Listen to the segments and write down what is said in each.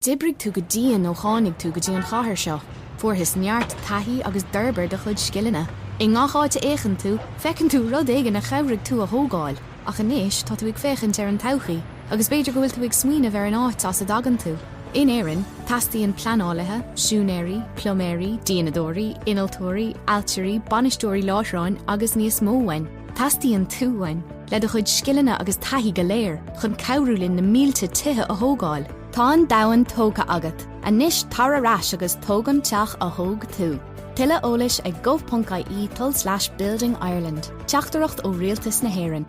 Dibrig tú go díon ó chánig tú go dtí an chathair seo, fuair neart taithí agus d'arbair de chuid scileanna. I ngacháte éigean tú, fecinn tú rud éigean a chabhraigh tú a thógáil, ach inis tá tú ag féchant ar an todhchaí, agus beidir go bhfuil tú ag smaoinemh ar an áit as a dagan tú. In Aran, tastaíonn pleanálathe, siúnéirí, ploméirí, díanadóirí, inaltóirí, altíirí, banistóirí láithreáin agus níos móhain. Tastaíonn túhain, le do chuid scileanna agus taithí go léir, chun cabhrúlinn na mílte tithe a thógáil. Tá an dahan tóga agat, a níos tar arás agus tógan teach a thóg tú. Tuile eolais ag gov.ie/Building Ireland. Teachtareacht ó Rialtas na hÉireann.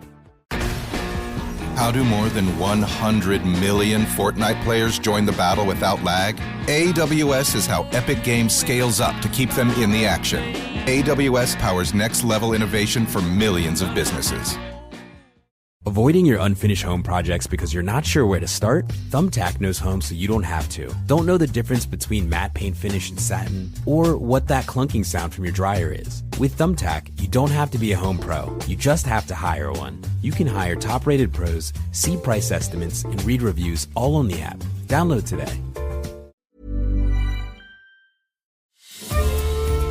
How do more than 100 million Fortnite players join the battle without lag? AWS is how Epic Games scales up to keep them in the action. AWS powers next-level innovation for millions of businesses. Avoiding your unfinished home projects because you're not sure where to start? Thumbtack knows home so you don't have to. Don't know the difference between matte paint finish and satin? Or what that clunking sound from your dryer is? With Thumbtack, you don't have to be a home pro. You just have to hire one. You can hire top-rated pros, see price estimates, and read reviews all on the app. Download today.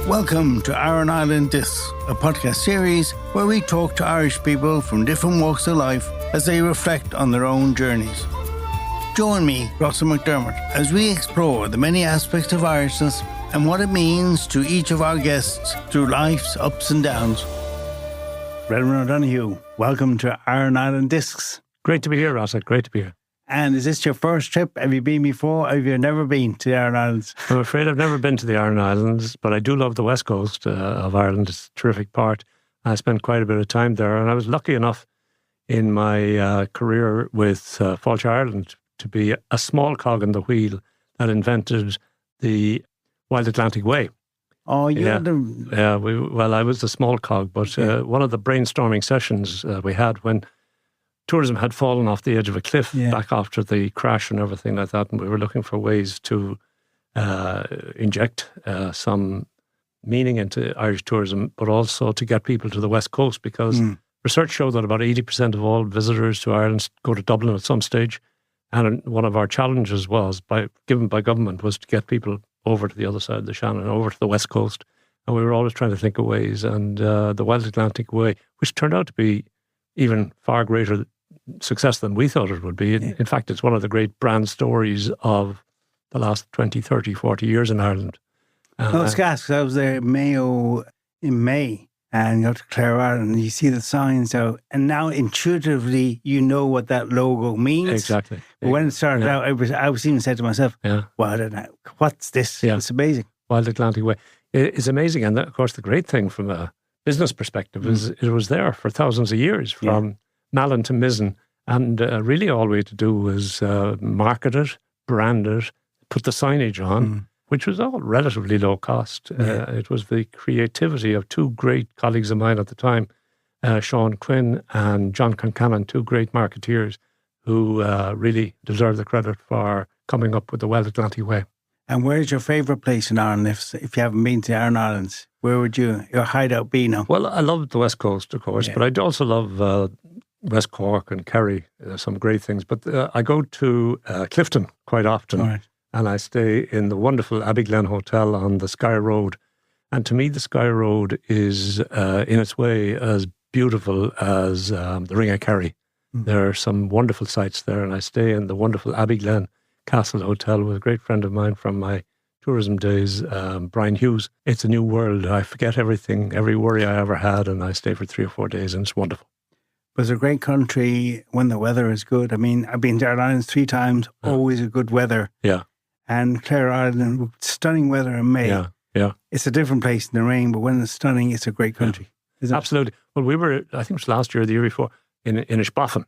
Welcome to Aran Island Discs, a podcast series where we talk to Irish people from different walks of life as they reflect on their own journeys. Join me, Russell McDermott, as we explore the many aspects of Irishness and what it means to each of our guests through life's ups and downs. Redmond O'Donoghue, welcome to Aran Island Discs. Great to be here, Russell. Great to be here. And is this your first trip? Have you been before? Have you never been to the Aran Islands? I'm afraid I've never been to the Aran Islands, but I do love the west coast of Ireland. It's a terrific part. I spent quite a bit of time there, and I was lucky enough in my career with Fáilte Ireland to be a small cog in the wheel that invented the Wild Atlantic Way. Oh, yeah. I was a small cog, but one of the brainstorming sessions we had when tourism had fallen off the edge of a cliff back after the crash and everything like that, and we were looking for ways to inject some meaning into Irish tourism, but also to get people to the West Coast, because research showed that about 80% of all visitors to Ireland go to Dublin at some stage, and one of our challenges was, given by government, was to get people over to the other side of the Shannon, over to the West Coast, and we were always trying to think of ways, and the Wild Atlantic Way, which turned out to be even far greater success than we thought it would be. In fact, it's one of the great brand stories of the last 20, 30, 40 years in Ireland. No, it's gas, because I was there in May, and you go to Clare Ireland, and you see the signs out, and now intuitively you know what that logo means. Exactly. But when it started out, I was even said to myself, well, I don't know, what's this? Yeah. It's amazing. Wild Atlantic Way. It's amazing, and of course the great thing from a business perspective is it was there for thousands of years, from Malin to Mizzen, and really all we had to do was market it, brand it, put the signage on, which was all relatively low cost. It was the creativity of two great colleagues of mine at the time, Sean Quinn and John Concannon, two great marketeers who really deserve the credit for coming up with the Wild Atlantic Way. And where's your favourite place in Ireland if you haven't been to the Aran Islands? Where would your hideout be now? Well, I love the West Coast, of course, but I also love West Cork and Kerry, some great things. But I go to Clifton quite often, and I stay in the wonderful Abbeyglen Hotel on the Skye Road. And to me, the Skye Road is, in its way, as beautiful as the Ring of Kerry. There are some wonderful sites there, and I stay in the wonderful Abbeyglen Castle Hotel with a great friend of mine from my tourism days, Brian Hughes. It's a new world. I forget everything, every worry I ever had, and I stay for 3 or 4 days, and it's wonderful. But it's a great country when the weather is good. I mean, I've been to Ireland Islands 3 times, always a good weather. Yeah. And Clare Island, stunning weather in May. Yeah. It's a different place in the rain, but when it's stunning, it's a great country. Isn't Absolutely. It? Well, we were, I think it was last year or the year before, in Ishboffin.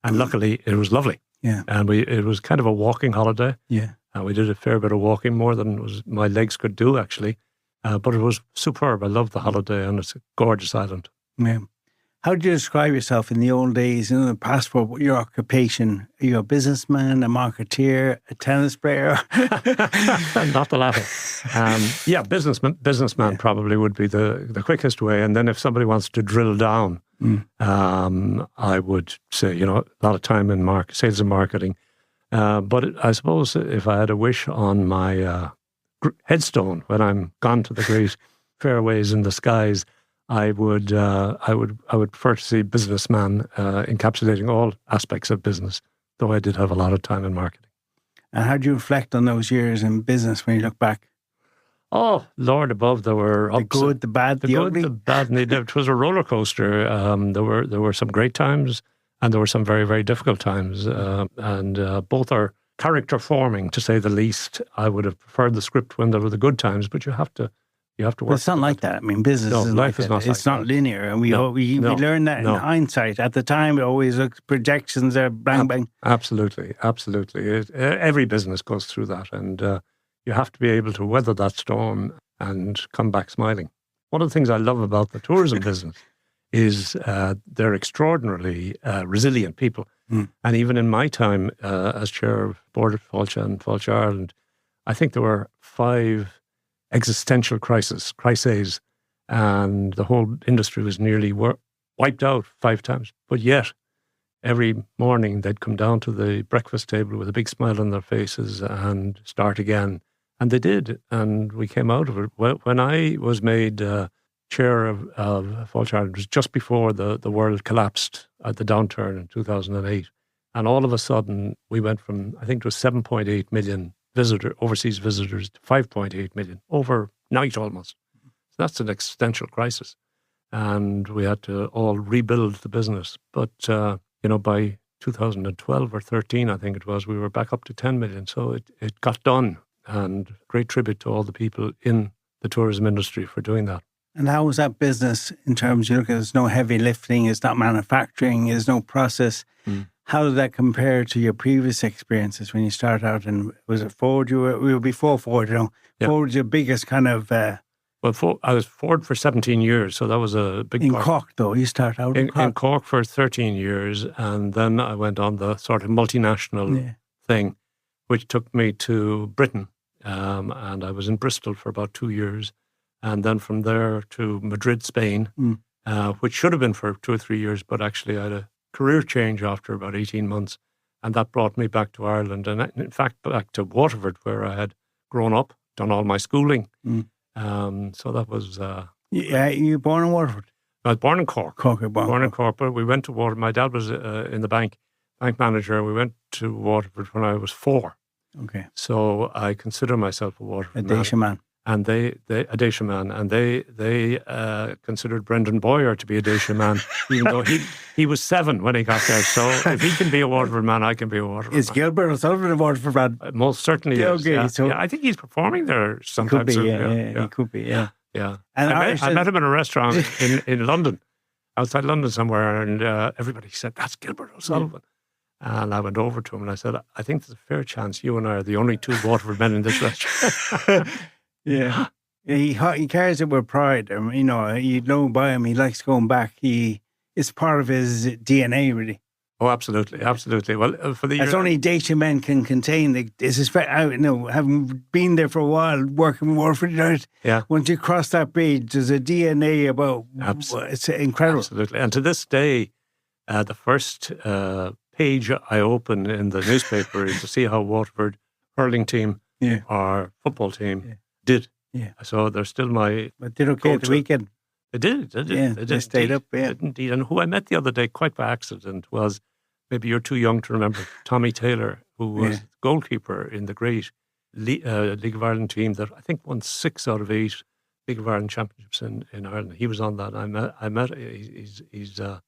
And luckily, it was lovely. Yeah. And it was kind of a walking holiday. Yeah. And we did a fair bit of walking, more than my legs could do, actually. But it was superb. I loved the holiday, and it's a gorgeous island. Yeah. How do you describe yourself in the old days, in the passport, your occupation? Are you a businessman, a marketeer, a tennis player? Not the latter. Businessman probably would be the quickest way. And then if somebody wants to drill down, I would say, a lot of time in sales and marketing, But I suppose if I had a wish on my headstone when I'm gone to the great fairways in the skies, I would prefer to see businessman encapsulating all aspects of business, though I did have a lot of time in marketing. And how do you reflect on those years in business when you look back? Oh, Lord above, there were The good, the bad, the ugly? the bad, and it was a roller coaster. There were some great times, and there were some very, very difficult times, and both are character forming, to say the least. I would have preferred the script when there were the good times, but you have to work. But it's not like that. I mean, business isn't life like is that. not It's like not that. linear, and we learn that in hindsight. At the time, it always looks projections are bang bang. Absolutely. Every business goes through that, and you have to be able to weather that storm and come back smiling. One of the things I love about the tourism business is they're extraordinarily resilient people. And even in my time as chair of board of Fáilte and Fáilte Ireland, I think there were 5 existential crises, and the whole industry was nearly wiped out 5 times. But yet, every morning they'd come down to the breakfast table with a big smile on their faces and start again. And they did, and we came out of it. When I was made chair of Fáilte Ireland, it was just before the world collapsed at the downturn in 2008. And all of a sudden, we went from, I think it was 7.8 million overseas visitors to 5.8 million overnight almost. So that's an existential crisis. And we had to all rebuild the business. But, by 2012 or 13, I think it was, we were back up to 10 million. So it got done. And great tribute to all the people in the tourism industry for doing that. And how was that business in terms, you look at there's no heavy lifting, it's not manufacturing, there's no process. How did that compare to your previous experiences when you started out? And was it Ford? We were before Ford, Yeah. Ford was your biggest kind of... I was Ford for 17 years, so that was a big in part. Cork, though, you started out in Cork. In Cork for 13 years, and then I went on the sort of multinational thing, which took me to Britain, and I was in Bristol for about 2 years, and then from there to Madrid, Spain, which should have been for 2 or 3 years, but actually I had a career change after about 18 months, and that brought me back to Ireland, and in fact back to Waterford, where I had grown up, done all my schooling. So that was... you were born in Waterford? I was born in Cork. Born in Cork, but we went to Waterford. My dad was in the bank manager. We went to Waterford when I was 4. Okay. So I consider myself a Waterford man. And they a Dacia man, and they considered Brendan Boyer to be a Dacia man, even though he was 7 when he got there. So if he can be a Waterford man, I can be a Waterford man. Is Gilbert O'Sullivan a Waterford man? Most certainly is. Okay, So I think he's performing there sometimes. He could be, yeah. Yeah. And I met him in a restaurant in London, outside London somewhere, and everybody said, "That's Gilbert O'Sullivan." And I went over to him and I said, "I think there's a fair chance you and I are the only 2 Waterford men in this restaurant." Yeah. He carries it with pride. You know by him, he likes going back. It's part of his DNA, really. Oh, absolutely. Well, for the year... As only Dacia men can contain. Having been there for a while, working with Waterford United, once you cross that bridge, there's a DNA about... It's incredible. Absolutely. And to this day, the first page I open in the newspaper is to see how Waterford hurling team, our football team, did. Yeah. So they're still my... But did okay at the weekend. They did. They stayed up, They did indeed. And who I met the other day, quite by accident, was, maybe you're too young to remember, Tommy Taylor, who was goalkeeper in the great League of Ireland team that I think won 6 out of 8 League of Ireland championships in Ireland. He was on that. I met he's a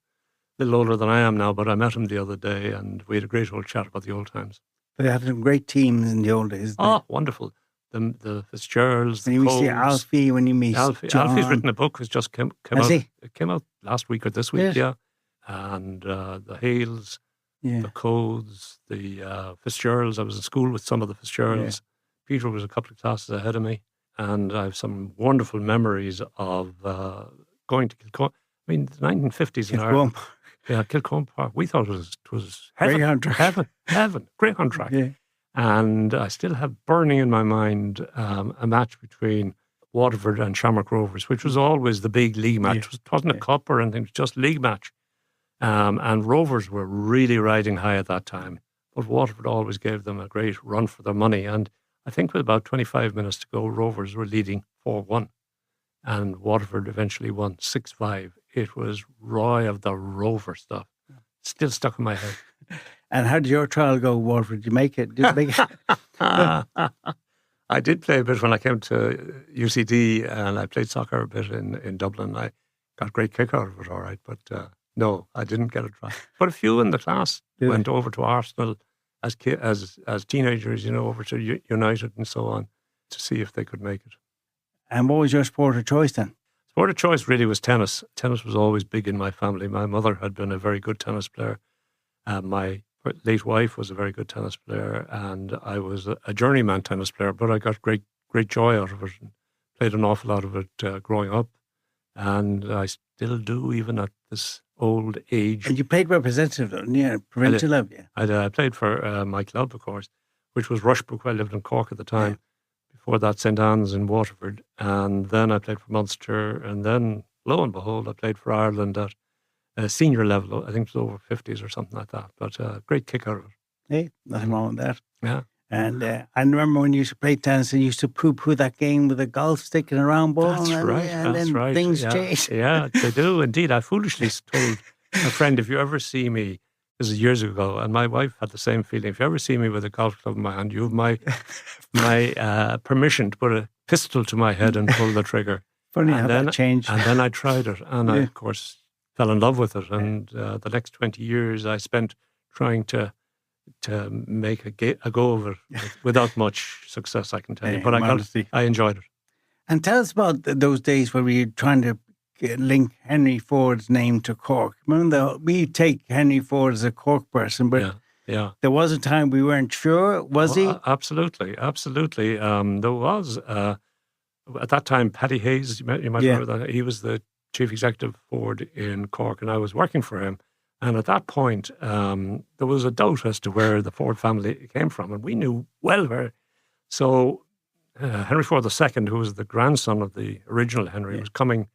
little older than I am now, but I met him the other day and we had a great old chat about the old times. They had some great teams in the old days. Oh, wonderful. The Fitzgeralds, when you see Alfie, when you meet John. Alfie's written a book, has just came out. It came out last week or this week, And the Hales, the Codes, the Fitzgeralds. I was in school with some of the Fitzgeralds. Peter was a couple of classes ahead of me. And I have some wonderful memories of going to Kilcombe. I mean, the 1950s in Ireland. Yeah, Kilcombe Park. We thought it was heaven. Heaven. Greyhound track. Yeah. And I still have burning in my mind a match between Waterford and Shamrock Rovers, which was always the big league match. It wasn't a cup or anything, it was just league match. And Rovers were really riding high at that time. but Waterford always gave them a great run for their money. And I think with about 25 minutes to go, Rovers were leading 4-1. And Waterford eventually won 6-5. It was Roy of the Rover stuff. Still stuck in my head. And how did your trial go, Waterford? Did you make it? Did you make it? I did play a bit when I came to UCD, and I played soccer a bit in Dublin. I got a great kick out of it, all right. But no, I didn't get a try. But a few in the class went over to Arsenal as teenagers, over to United and so on, to see if they could make it. And what was your sport of choice then? Sport of choice really was tennis. Tennis was always big in my family. My mother had been a very good tennis player. My late wife was a very good tennis player, and I was a journeyman tennis player, but I got great joy out of it and played an awful lot of it growing up. And I still do, even at this old age. And you played representative, provincial level, yeah. I played for my club, of course, which was Rushbrook. I lived in Cork at the time. Yeah. Before that, St. Anne's in Waterford. And then I played for Munster. And then, lo and behold, I played for Ireland at a senior level. I think it was over 50s or something like that. But great kick out of it. Hey, nothing wrong with that. Yeah. And I remember when you used to play tennis and you used to poo-poo that game with a golf stick and a round ball. That's right. And then things change. Yeah, they do indeed. I foolishly told a friend, if you ever see me, this is years ago, and my wife had the same feeling, if you ever see me with a golf club in my hand, you have my permission to put a pistol to my head and pull the trigger. Funny how that changed. And then I tried it, and I, of course, fell in love with it. And the next 20 years I spent trying to make a go of it without much success, I can tell you. But I enjoyed it. And tell us about those days where we were trying to link Henry Ford's name to Cork. Remember, we take Henry Ford as a Cork person, but there was a time we weren't sure. Was he? Absolutely. There was, at that time, Paddy Hayes, you might remember that, he was the chief executive of Ford in Cork, and I was working for him. And at that point, there was a doubt as to where the Ford family came from, and we knew well where. So Henry Ford II, who was the grandson of the original Henry, was coming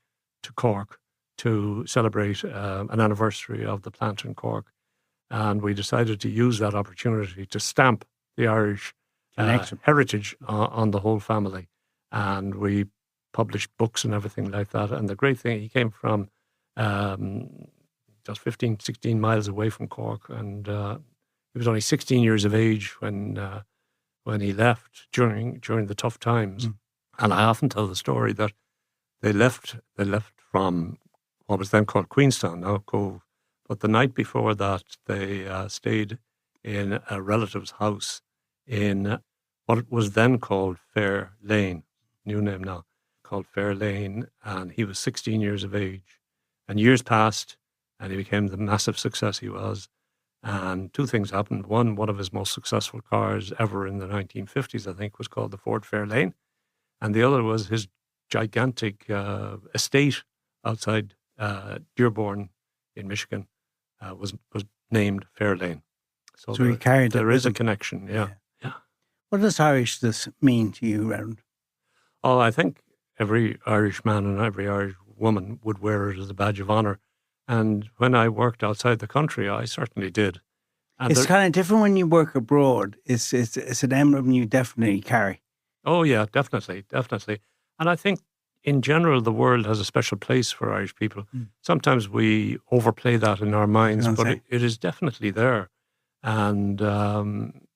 to Cork to celebrate an anniversary of the plant in Cork. And we decided to use that opportunity to stamp the Irish heritage on the whole family. And we published books and everything like that. And the great thing, he came from just 15, 16 miles away from Cork. And he was only 16 years of age when he left during the tough times. And I often tell the story that they left from what was then called Queenstown, now Cove. But the night before that, they stayed in a relative's house in what was then called Fair Lane, new name now, called Fair Lane. And he was 16 years of age. And years passed, and he became the massive success he was. And two things happened. One of his most successful cars ever in the 1950s, I think, was called the Ford Fair Lane. And the other was his gigantic estate outside Dearborn in Michigan was named Fair Lane. So he carried there is a connection, yeah. What does Irishness mean to you, Reverend? Oh, I think every Irish man and every Irish woman would wear it as a badge of honour. And when I worked outside the country, I certainly did. And it's kind of different when you work abroad. It's an emblem you definitely carry. Oh, yeah, definitely. And I think in general, the world has a special place for Irish people. Sometimes we overplay that in our minds, but it is definitely there. And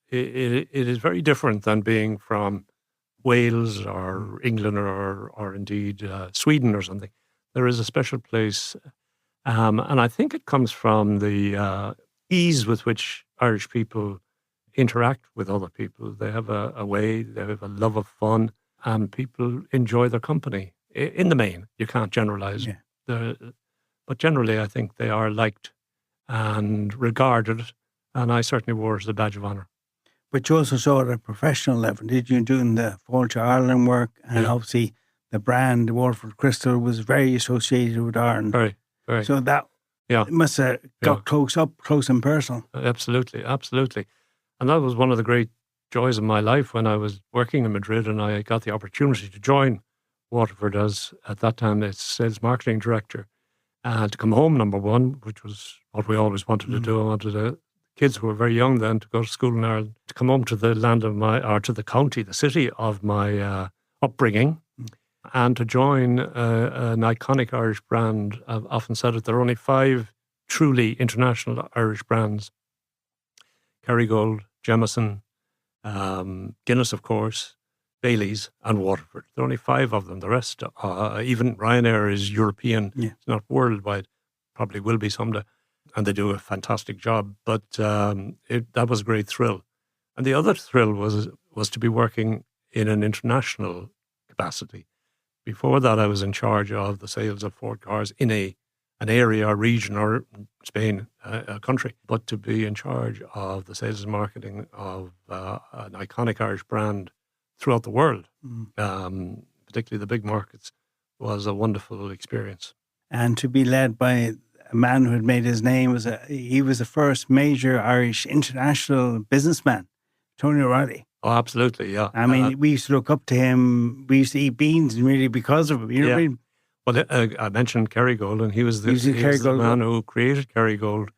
it is very different than being from Wales or England or indeed Sweden or something. There is a special place. And I think it comes from the ease with which Irish people interact with other people. They have a way, they have a love of fun, and people enjoy their company. In the main, you can't generalize. But generally, I think they are liked and regarded, and I certainly wore it as a badge of honour. But you also saw it at a professional level, did you, doing the Fáilte Ireland work? And obviously the brand, the Waterford Crystal, was very associated with Ireland. Very. So that must have got close and personal. Absolutely. And that was one of the great joys of my life when I was working in Madrid and I got the opportunity to join Waterford as, at that time, its sales marketing director. And to come home, number one, which was what we always wanted to do. I wanted to kids who were very young then to go to school in Ireland, to come home to the land of to the county, the city of my upbringing, and to join an iconic Irish brand. I've often said it, there are only 5 truly international Irish brands: Kerrygold, Jameson, Guinness, of course, Bailey's, and Waterford. There are only 5 of them. The rest, even Ryanair, is European. Yeah. It's not worldwide. Probably will be someday. And they do a fantastic job. But that was a great thrill. And the other thrill was to be working in an international capacity. Before that, I was in charge of the sales of Ford cars in an area or region, or Spain, a country. But to be in charge of the sales and marketing of an iconic Irish brand throughout the world, particularly the big markets, was a wonderful experience. And to be led by a man who had made his name, he was the first major Irish international businessman, Tony O'Reilly. Oh, absolutely, yeah. I mean, we used to look up to him. We used to eat beans really because of him. You know what I mean? Well, I mentioned Kerrygold, and he was the man who created Kerrygold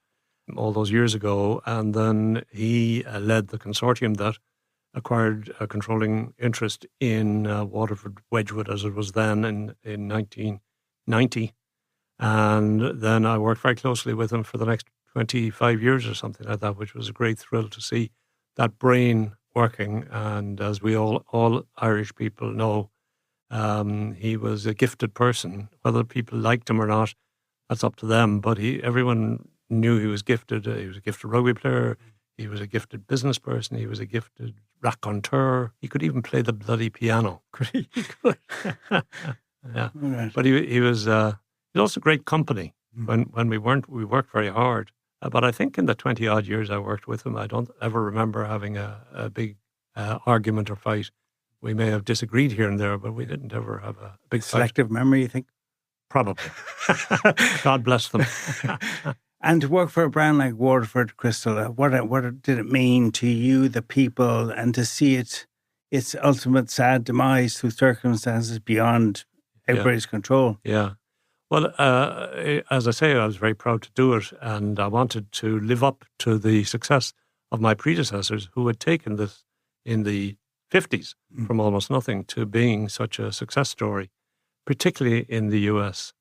all those years ago, and then he led the consortium that acquired a controlling interest in Waterford Wedgwood, as it was then in 1990. And then I worked very closely with him for the next 25 years or something like that, which was a great thrill to see that brain working. And as we all Irish people know, he was a gifted person. Whether people liked him or not, that's up to them. But everyone knew he was gifted. He was a gifted rugby player. He was a gifted business person. He was a gifted raconteur. He could even play the bloody piano. He could. Yeah. Right. But he was also great company. When we worked very hard. But I think in the 20 odd years I worked with him, I don't ever remember having a big argument or fight. We may have disagreed here and there, but we didn't ever have a big selective fight. Memory, you think? Probably. God bless them. And to work for a brand like Waterford, Crystal, what did it mean to you, the people, and to see its ultimate sad demise through circumstances beyond everybody's control? Yeah. Well, as I say, I was very proud to do it, and I wanted to live up to the success of my predecessors who had taken this in the 50s from almost nothing to being such a success story, particularly in the US.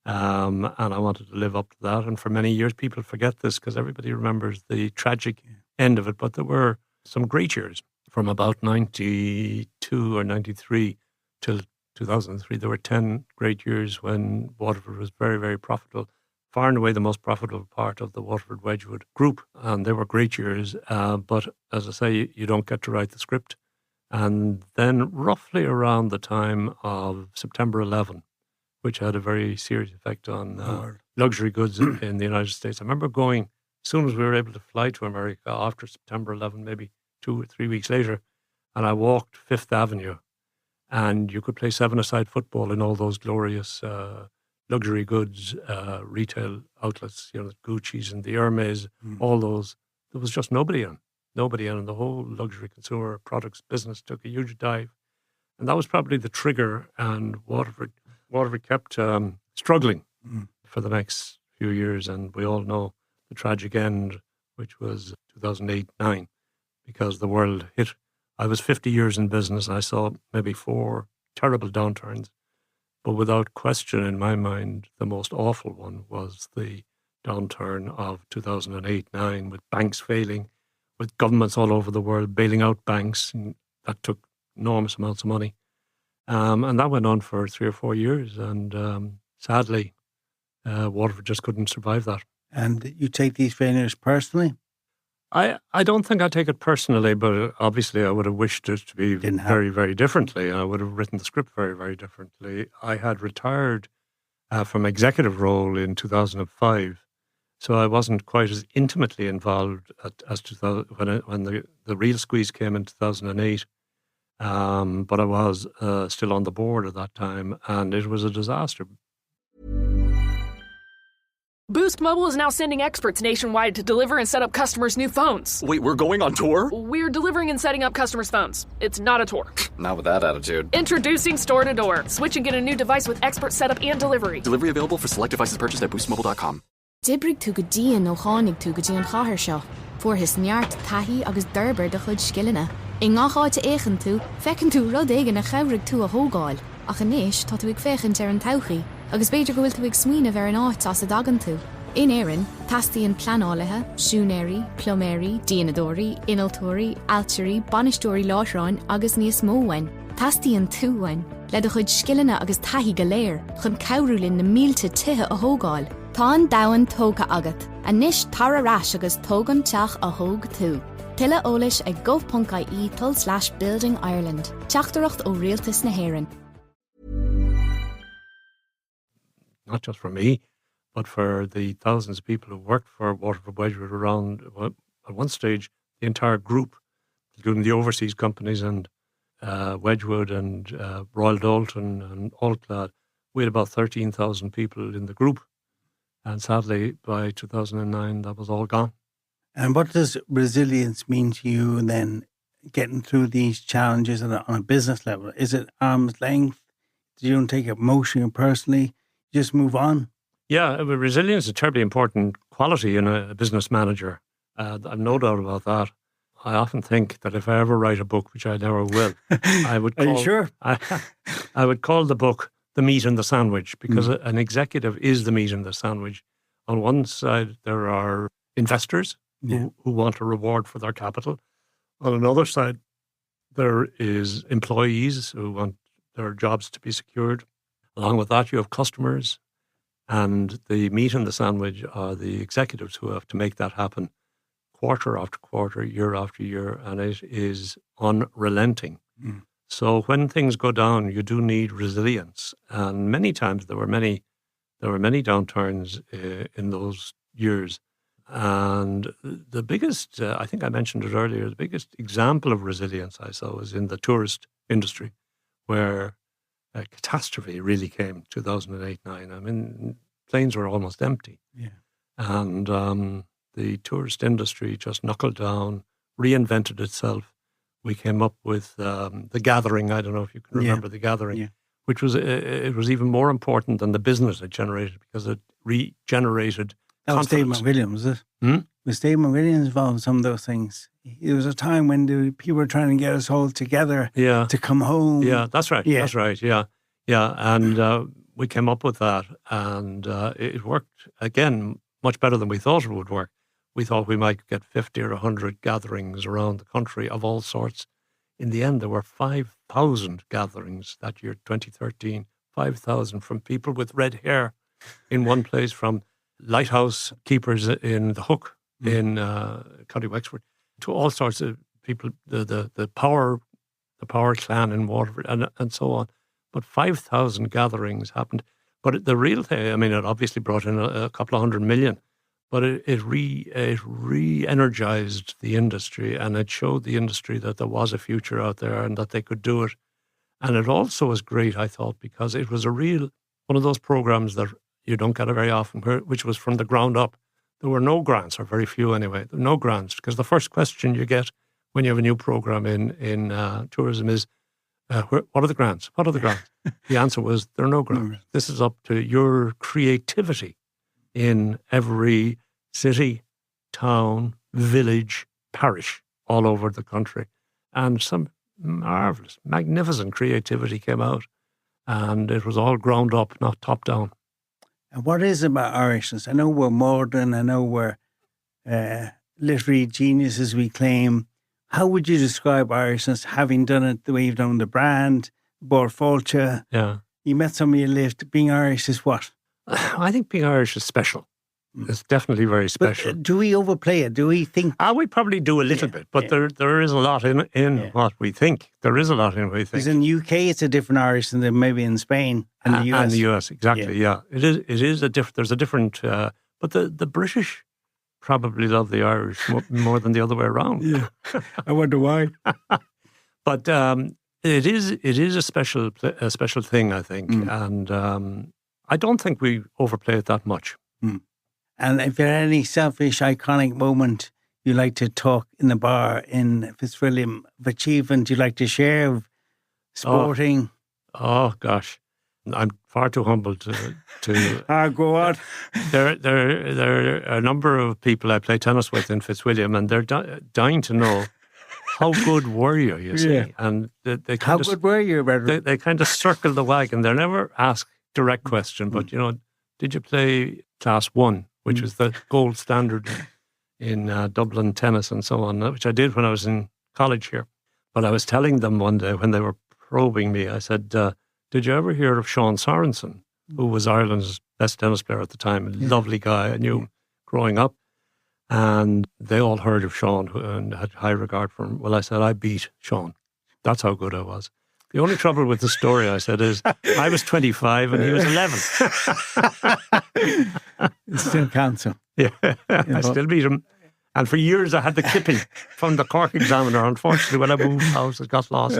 And I wanted to live up to that. And for many years, people forget this because everybody remembers the tragic end of it. But there were some great years from about 92 or 93 till 2003. There were 10 great years when Waterford was very, very profitable, far and away the most profitable part of the Waterford Wedgwood group. And they were great years. But as I say, you don't get to write the script. And then roughly around the time of September 11, which had a very serious effect on luxury goods in the United States. I remember going, as soon as we were able to fly to America after September 11, maybe 2 or 3 weeks later, and I walked Fifth Avenue, and you could play seven-a-side football in all those glorious luxury goods retail outlets, the Gucci's and the Hermes, all those. There was just nobody in. And the whole luxury consumer products business took a huge dive. And that was probably the trigger, and Waterford kept struggling for the next few years, and we all know the tragic end, which was 2008-9, because the world hit. I was 50 years in business. I saw maybe 4 terrible downturns, but without question in my mind, the most awful one was the downturn of 2008-9, with banks failing, with governments all over the world bailing out banks, and that took enormous amounts of money. And that went on for 3 or 4 years. And sadly, Waterford just couldn't survive that. And you take these failures personally? I don't think I take it personally, but obviously I would have wished it to be very, very differently. I would have written the script very, very differently. I had retired from executive role in 2005, so I wasn't quite as intimately involved as 2000, when the real squeeze came in 2008. But I was still on the board at that time, and it was a disaster. Boost Mobile is now sending experts nationwide to deliver and set up customers' new phones. Wait, we're going on tour? We're delivering and setting up customers' phones. It's not a tour. Not with that attitude. Introducing Store to Door. Switch and get a new device with expert setup and delivery. Delivery available for select devices purchased at boostmobile.com. Dibrig tú go díon ó chánig tú go dtí an chathair seo. fuair his neart taithí agus d'urbair de chud scileanna. I ngacháte éigean tú, fecinn tú rud éige na chabhraigh tú a thógáil, ach inis tá tú ag féchant ar an todhchaí, agus beidir go bhfuil tú ag smaoinemh ar an áit as a dagan tú. In Aran, tastaíonn pleanálathe, siúnéirí, ploméirí, díanadóirí, inaltóirí, altíirí, banistóirí láithreáin agus níos móhain. Tastaíonn túhain, le do chud scileanna agus taithí go léir, chun cabhrúlinn na mílte tithe a thógáil. Tá an dahan tóga agat, a níos tar arás agus tógan teach a thóg tú. Tuile ólais ag gov.ie/Building Ireland. Teachtareacht ó Rialtas na hÉireann. Not just for me, but for the thousands of people who worked for Waterford Wedgwood around, well, at one stage, the entire group, including the overseas companies and Wedgwood and Royal Dalton and Allclad, we had about 13,000 people in the group. And sadly, by 2009, that was all gone. And what does resilience mean to you then, getting through these challenges on a business level? Is it arm's length? Do you don't take it emotionally or personally? You just move on? Yeah, resilience is a terribly important quality in a business manager. I've no doubt about that. I often think that if I ever write a book, which I never will, I would call... Are you sure? I would call the book The Meat and the Sandwich, because an executive is the meat and the sandwich. On one side, there are investors who want a reward for their capital. On another side, there is employees who want their jobs to be secured. Along with that, you have customers, and the meat and the sandwich are the executives who have to make that happen quarter after quarter, year after year, and it is unrelenting. So when things go down, you do need resilience, and many times there were many downturns in those years. And the biggest, I think I mentioned it earlier, the biggest example of resilience I saw was in the tourist industry, where a catastrophe really came 2008-9. I mean, planes were almost empty. And the tourist industry just knuckled down, reinvented itself. We came up with The Gathering. I don't know if you can remember The Gathering, which was, it was even more important than the business it generated, because it regenerated That was Dave McWilliams, was it? Was Dave McWilliams involved in some of those things? There was a time when people were trying to get us all together to come home. Yeah, that's right. That's right. Yeah. And we came up with that, and it worked, again, much better than we thought it would work. We thought we might get 50 or 100 gatherings around the country of all sorts. In the end, there were 5,000 gatherings that year, 2013. 5,000 from people with red hair in one place, from lighthouse keepers in the Hook in County Wexford, to all sorts of people, the power clan in Waterford, and so on. But 5,000 gatherings happened. But the real thing, I mean, it obviously brought in a couple of 100 million, but it re-energized the industry, and it showed the industry that there was a future out there and that they could do it. And it also was great, I thought, because it was one of those programs that you don't get it very often, which was from the ground up. There were no grants, or very few anyway. There were no grants, because the first question you get when you have a new program in tourism is, what are the grants? What are the grants? The answer was, there are no grants. This is up to your creativity in every city, town, village, parish, all over the country. And some marvellous, magnificent creativity came out. And it was all ground up, not top down. And what is about Irishness? I know we're modern, I know we're literary geniuses, we claim. How would you describe Irishness, having done it the way you've done the brand, Borfalcha? Yeah. You met somebody you lived. Being Irish is what? I think being Irish is special. It's definitely very special. But do we overplay it? Do we think... We probably do a little bit, but there is a lot in what we think. There is a lot in what we think. Because in the UK, it's a different Irish than maybe in Spain and the US. And the US, exactly, yeah. It is a different... There's a different... but the British probably love the Irish more than the other way around. Yeah. I wonder why. But it is a special thing, I think. And I don't think we overplay it that much. And if there are any selfish, iconic moment you like to talk in the bar in Fitzwilliam of achievement you'd like to share of sporting? Oh gosh. I'm far too humble to Go on. There are a number of people I play tennis with in Fitzwilliam, and they're dying to know how good were you. You see, Yeah. and they How kind of, good were you, Redmond? they kind of circle the wagon. They're never asked direct question, but did you play Class 1, which was the gold standard in Dublin tennis and so on, which I did when I was in college here. But I was telling them one day when they were probing me, I said, did you ever hear of Sean Sorensen, who was Ireland's best tennis player at the time? A lovely guy I knew growing up. And they all heard of Sean and had high regard for him. Well, I said, I beat Sean. That's how good I was. The only trouble with the story, I said, is I was 25 and he was 11. It still counts him. Yeah, I still beat him. And for years I had the clipping from the Cork Examiner. Unfortunately, when I moved house, it got lost.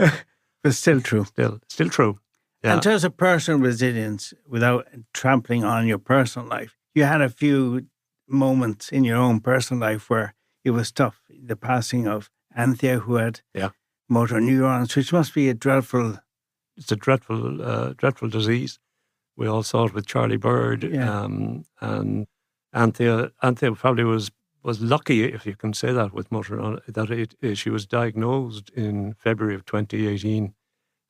But still true. Still true. Yeah. In terms of personal resilience, without trampling on your personal life, you had a few moments in your own personal life where it was tough. The passing of Anthea, who had motor neurons, which must be a dreadful... It's a dreadful disease. We all saw it with Charlie Bird. And Anthea probably was lucky, if you can say that, with motor neuron, that she was diagnosed in February of 2018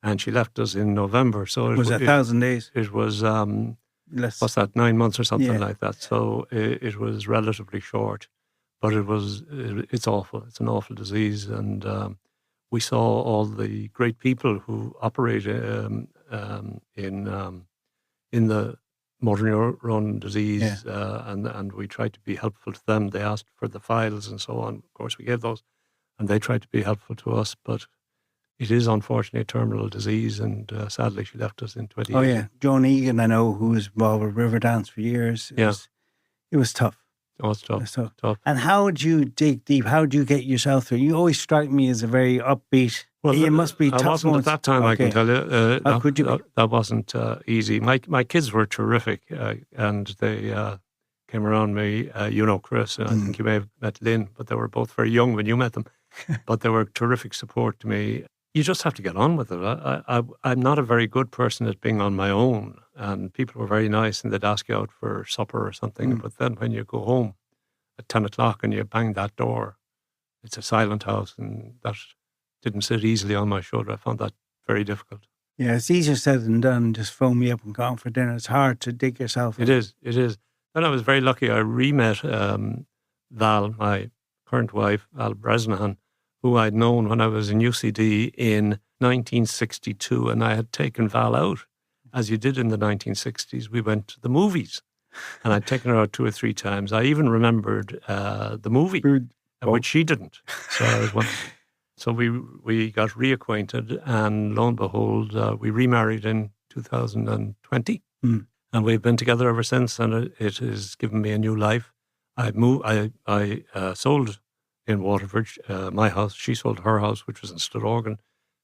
and she left us in November. So it was 1,000 days. It was, less. What's that, 9 months or something like that. So it was relatively short, but it's awful. It's an awful disease. And we saw all the great people who operate in the motor neuron disease, and we tried to be helpful to them. They asked for the files and so on. Of course, we gave those, and they tried to be helpful to us. But it is unfortunately a terminal disease, and sadly, she left us in 2018. Oh yeah, Joan Egan, I know, who was involved with River Dance for years. It was tough. Oh, it's tough. It was tough. And how would you dig deep? How would you get yourself through? You always strike me as a very upbeat. Well, you must be tough. I wasn't at that time, I can tell you. How could you be? That wasn't easy. My kids were terrific, and they came around me. Chris, and I think you may have met Lynn, but they were both very young when you met them. But they were terrific support to me. You just have to get on with it. I'm not a very good person at being on my own, and people were very nice, and they'd ask you out for supper or something. But then when you go home at 10 o'clock and you bang that door, it's a silent house, and that didn't sit easily on my shoulder. I found that very difficult. Yeah, it's easier said than done. Just phone me up and go out for dinner. It's hard to dig yourself in. It is. Then I was very lucky. I re-met Val, my current wife, Val Bresnahan, who I'd known when I was in UCD in 1962, and I had taken Val out, as you did in the 1960s. We went to the movies, and I'd taken her out 2 or 3 times. I even remembered the movie, which she didn't. So we got reacquainted, and lo and behold, we remarried in 2020, and we've been together ever since. And it has given me a new life. I sold in Waterford my house. She sold her house, which was in Stillorgan,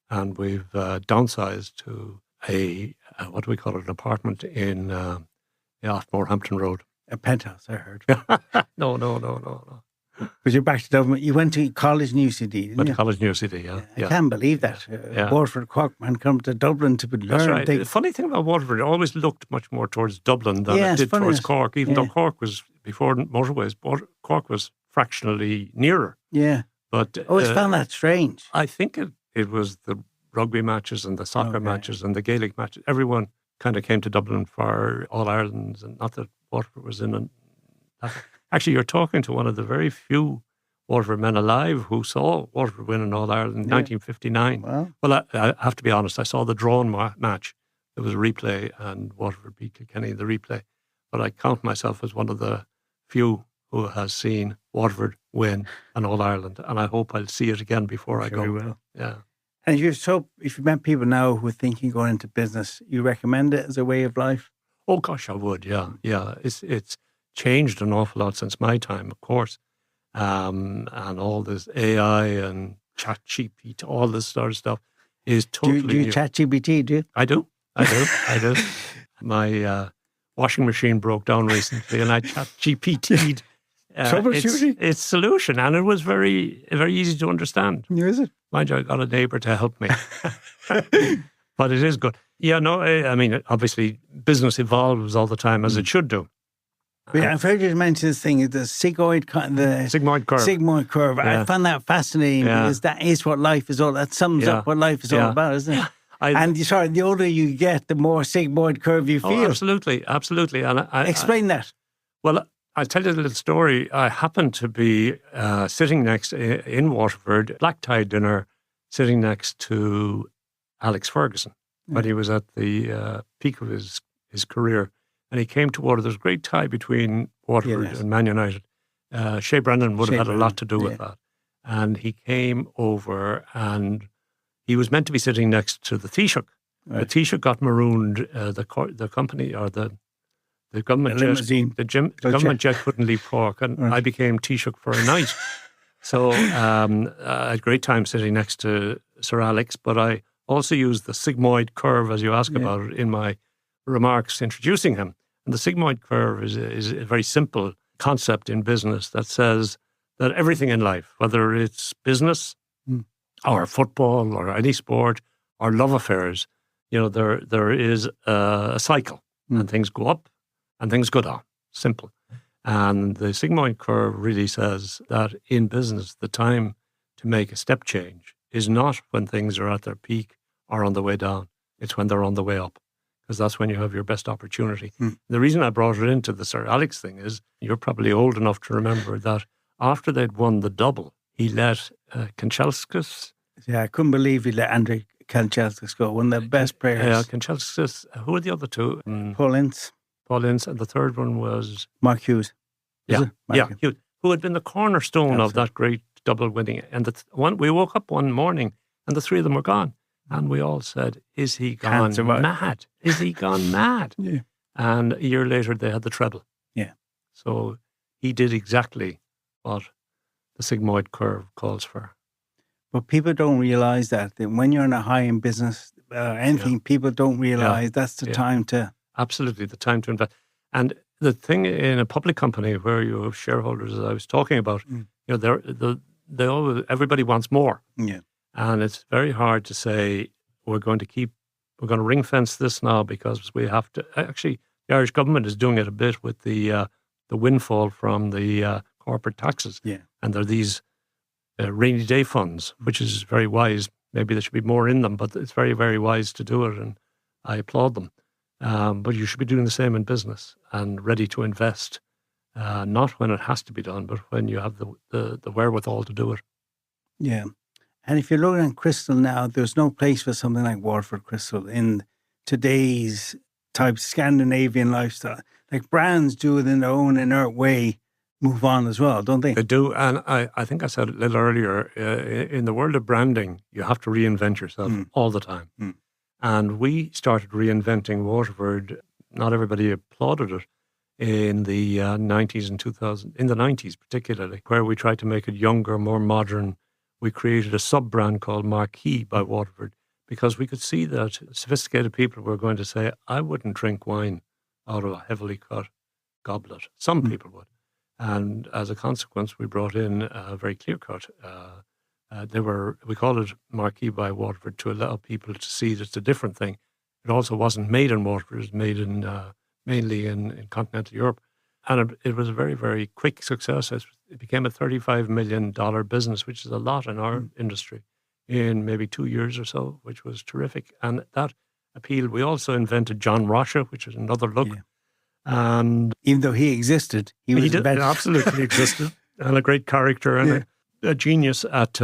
and we've downsized to a what do we call it? An apartment in off Morehampton Road. A penthouse, I heard. No. But you're back to Dublin. You went to college in UCD, didn't you? Went to college in UCD, yeah. I can't believe that. Waterford, Cork man come to Dublin to learn. That's right. The funny thing about Waterford, it always looked much more towards Dublin than it did towards Cork, even though Cork was, before motorways, Cork was fractionally nearer. Yeah. But I always found that strange. I think it was the rugby matches and the soccer matches and the Gaelic matches. Everyone kind of came to Dublin for All-Irelands, and not that Waterford was in Actually, you're talking to one of the very few Waterford men alive who saw Waterford win an All-Ireland in 1959. Wow. Well, I have to be honest, I saw the drawn match. There was a replay, and Waterford beat Kilkenny in the replay. But I count myself as one of the few who has seen Waterford win an All-Ireland, and I hope I'll see it again before I go. You will. Yeah. And if you met people now who are thinking going into business, you recommend it as a way of life? Oh gosh, I would. Yeah. It's changed an awful lot since my time, of course, and all this AI and ChatGPT, all this sort of stuff is totally. Do you ChatGPT? Do you? I do. My washing machine broke down recently, and I ChatGPT'd its solution, and it was very, very easy to understand. Is it? Mind you, I got a neighbour to help me. But it is good. Yeah, no, I mean, obviously, business evolves all the time, as it should do. But I've heard you mention this thing, the sigmoid curve. Sigmoid curve. Yeah. I found that fascinating because that is what life is all. That sums up what life is all about, isn't it? The older you get, the more sigmoid curve you feel. Absolutely. And Explain that. Well, I'll tell you a little story. I happened to be sitting next in Waterford, black tie dinner, sitting next to Alex Ferguson when he was at the peak of his career. And he came to Waterford. There's a great tie between Waterford and Man United. Shea Brennan would have had a lot to do with that. And he came over and he was meant to be sitting next to the Taoiseach. Right. The Taoiseach got marooned. The company or the government jet, the government jet couldn't leave Cork, and I became Taoiseach for a night. So I had a great time sitting next to Sir Alex, but I also used the sigmoid curve, as you ask about it, in my remarks introducing him. And the sigmoid curve is a very simple concept in business that says that everything in life, whether it's business or football or any sport or love affairs, there is a cycle and things go up and things go down. Simple. And the sigmoid curve really says that in business, the time to make a step change is not when things are at their peak or on the way down. It's when they're on the way up, because that's when you have your best opportunity. The reason I brought it into the Sir Alex thing is you're probably old enough to remember that after they'd won the double, he let Kanchelskis. Yeah, I couldn't believe he let Andrei Kanchelskis go, one of the best players. Yeah, Kanchelskis. Who are the other two? Paul Ince. And the third one was... Mark Hughes. Hughes, who had been the cornerstone of that great double winning. And we woke up one morning and the three of them were gone. And we all said, is he gone mad? Is he gone mad? Yeah. And a year later, they had the treble. Yeah. So he did exactly what the sigmoid curve calls for. But people don't realise that when you're in a high in business, people don't realise that's the time to... Absolutely, the time to invest. And the thing in a public company where you have shareholders, as I was talking about, everybody wants more. Yeah. And it's very hard to say, we're going to ring fence this now because we have to. Actually, the Irish government is doing it a bit with the windfall from the corporate taxes. Yeah. And there are these rainy day funds, which is very wise. Maybe there should be more in them, but it's very, very wise to do it. And I applaud them. But you should be doing the same in business and ready to invest, not when it has to be done, but when you have the wherewithal to do it. Yeah. And if you're looking at Crystal now, there's no place for something like Waterford Crystal in today's type Scandinavian lifestyle. Like brands do it in their own inert way, move on as well, don't they? They do. And I think I said a little earlier, in the world of branding, you have to reinvent yourself all the time. And we started reinventing Waterford. Not everybody applauded it in the 90s and 2000, in the 90s particularly, where we tried to make it younger, more modern. We created a sub-brand called Mickie by Waterford because we could see that sophisticated people were going to say, I wouldn't drink wine out of a heavily cut goblet. Some people would. And as a consequence, we brought in a very clear-cut. We called it Mickie by Waterford to allow people to see that it's a different thing. It also wasn't made in Waterford. It was made in mainly in continental Europe. And it was a very, very quick success. It became a $35 million business, which is a lot in our industry, in maybe 2 years or so, which was terrific. And that appealed. We also invented John Rocha, which is another look. Yeah. And even though he existed, he absolutely existed, and a great character and a genius at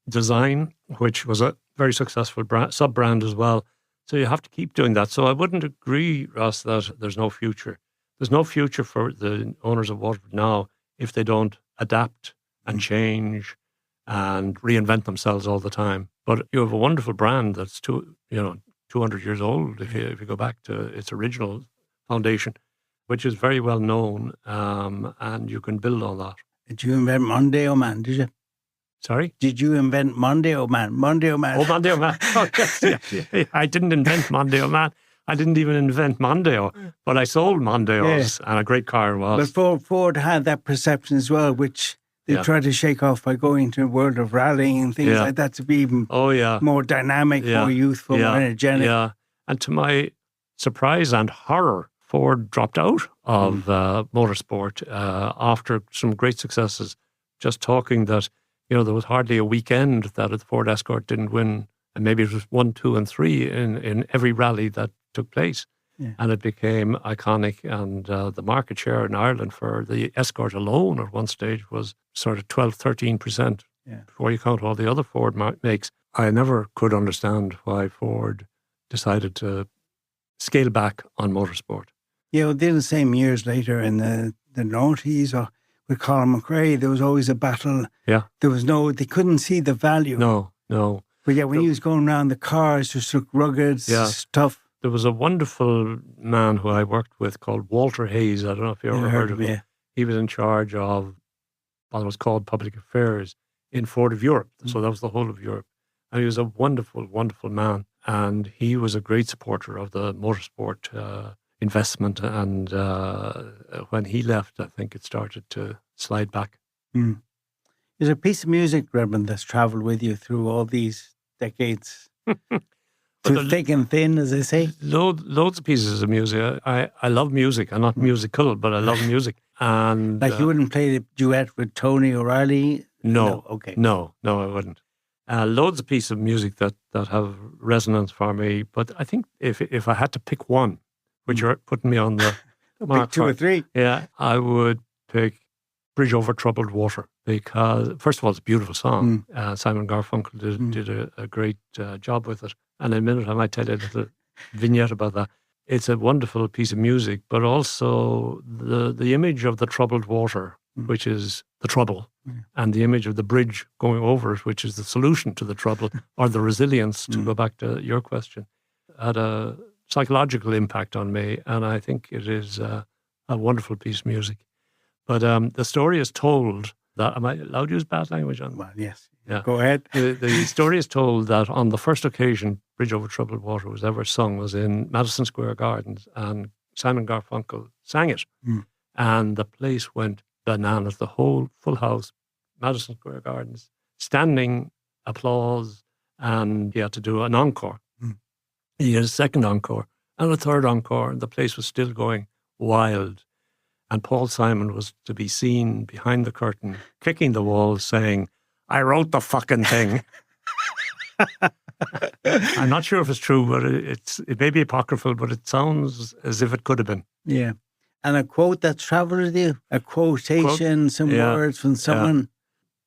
design, which was a very successful sub-brand as well. So you have to keep doing that. So I wouldn't agree, Ross, that there's no future. There's no future for the owners of Waterford now if they don't adapt and change and reinvent themselves all the time. But you have a wonderful brand that's 200 years old if you go back to its original foundation, which is very well known, and you can build on that. Did you invent Mondeo Man, did you? Sorry? Did you invent Mondeo Man? Mondeo Man. Oh, Mondeo Man. Oh, yes, yeah. I didn't invent Mondeo Man. I didn't even invent Mondeo, but I sold Mondeos and a great car was. But Ford had that perception as well, which they try to shake off by going to a world of rallying and things like that to be even more dynamic, more youthful, more energetic. Yeah, and to my surprise and horror, Ford dropped out of motorsport after some great successes. Just talking that, there was hardly a weekend that the Ford Escort didn't win, and maybe it was 1, 2, and 3 in every rally that took place. Yeah. And it became iconic, and the market share in Ireland for the Escort alone at one stage was sort of 12-13%. Before you count all the other Ford makes. I never could understand why Ford decided to scale back on motorsport. Yeah, well, then the same years later in the noughties or with Colin McRae, there was always a battle. Yeah. They couldn't see the value. No. But yeah, when he was going around, the cars just looked rugged, tough. There was a wonderful man who I worked with called Walter Hayes. I don't know if you ever heard of him. Yeah. He was in charge of what was called public affairs in Ford of Europe. So that was the whole of Europe. And he was a wonderful, wonderful man. And he was a great supporter of the motorsport investment. And when he left, I think it started to slide back. Mm. There's a piece of music, Redmond, that's travelled with you through all these decades. Through thick and thin, as they say. Loads of pieces of music. I love music. I'm not musical, but I love music. And you wouldn't play the duet with Tony O'Reilly? No. Okay. No, I wouldn't. Loads of pieces of music that have resonance for me. But I think if I had to pick one, which you're putting me on the mark pick 2 or 3. Yeah, I would pick Bridge Over Troubled Water, because first of all, it's a beautiful song. Simon Garfunkel did a great job with it. And in a minute, I might tell you a little vignette about that. It's a wonderful piece of music, but also the image of the troubled water, which is the trouble, and the image of the bridge going over it, which is the solution to the trouble, or the resilience, to go back to your question, had a psychological impact on me. And I think it is a wonderful piece of music. But the story is told that, am I allowed to use bad language on? Well, yes. Yeah. Go ahead. The story is told that on the first occasion Bridge Over Troubled Water was ever sung was in Madison Square Gardens, and Simon Garfunkel sang it. And the place went bananas. The whole full house, Madison Square Gardens, standing applause, and he had to do an encore. He had a second encore and a third encore, and the place was still going wild. And Paul Simon was to be seen behind the curtain, kicking the wall, saying, "I wrote the fucking thing." I'm not sure if it's true, but it may be apocryphal, but it sounds as if it could have been. Yeah. And a quote that travelled with you? A quotation, some words from someone?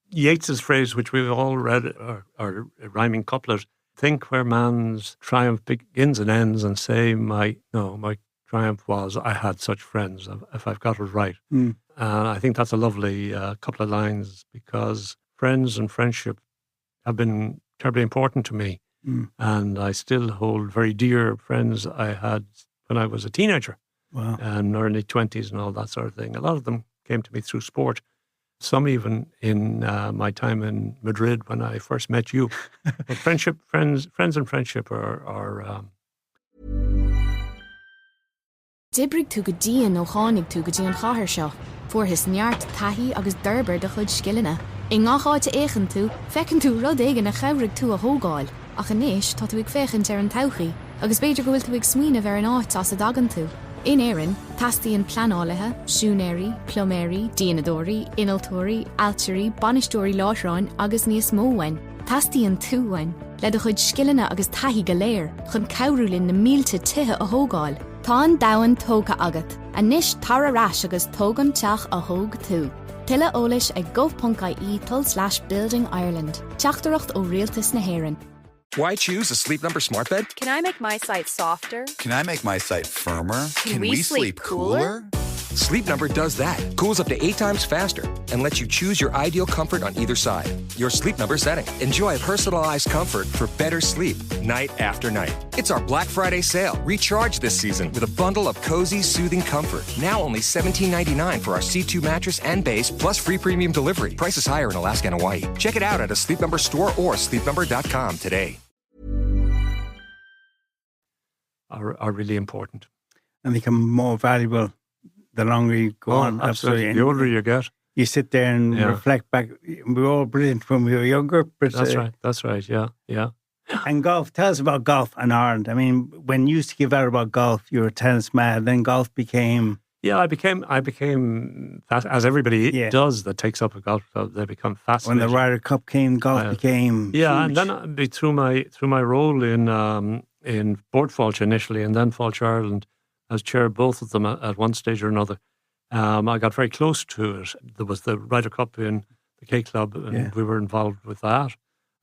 Yeats's phrase, which we've all read, or a rhyming couplet, "Think where man's triumph begins and ends, and say my triumph was I had such friends," if I've got it right. And I think that's a lovely couple of lines, because friends and friendship have been terribly important to me. And I still hold very dear friends I had when I was a teenager. Wow. And early 20s and all that sort of thing. A lot of them came to me through sport. Some even in my time in Madrid when I first met you. But friends and friendship are Dibrig tú go díon ó chánig tú go dtí an chathair seo, fuair his neart taithí agus d'urbair de chud scileanna. I ngacháte éigean tú, fecinn tú rud éige na chabhraigh tú a thógáil, ach inis tá tú ag féchant ar an todhchaí, agus beidir go bhfuil tú ag smaoinemh ar an áit as a dagan tú. In Aran, tastaíonn pleanálathe, siúnéirí, ploméirí, díanadóirí, inaltóirí, altíirí, banistóirí láithreáin agus níos móhain. Tastaíonn túhain, le do chud scileanna agus taithí go léir, chun cabhrúlinn na mílte tithe a thógáil. Tá an dahan tóga agat, a níos tar arás agus tógan teach a thóg tú. Tuile eolais ag gov.ie/Building Ireland. Teachtareacht ó rialtas na hÉireann. Why choose a Sleep Number smart bed? Can I make my site softer? Can I make my site firmer? Can we sleep cooler? Sleep Number does that. Cools up to 8 times faster and lets you choose your ideal comfort on either side. Your Sleep Number setting. Enjoy personalized comfort for better sleep night after night. It's our Black Friday sale. Recharge this season with a bundle of cozy, soothing comfort. Now only $17.99 for our C2 mattress and base, plus free premium delivery. Prices higher in Alaska and Hawaii. Check it out at a Sleep Number store or sleepnumber.com today. Are really important. And become more valuable the longer you go on. Absolutely. The older you get. You sit there and reflect back. We were all brilliant when we were younger. But, That's right. Yeah. And golf. Tell us about golf and Ireland. I mean, when you used to give out about golf, you were tennis mad. Then golf became. Yeah, I became as everybody does that takes up a golf club. They become fascinated. When the Ryder Cup came, golf became huge. And then through my role in Boardfalch initially, and then Falch Ireland, as chair of both of them at one stage or another, I got very close to it. There was the Ryder Cup in the K Club, and we were involved with that.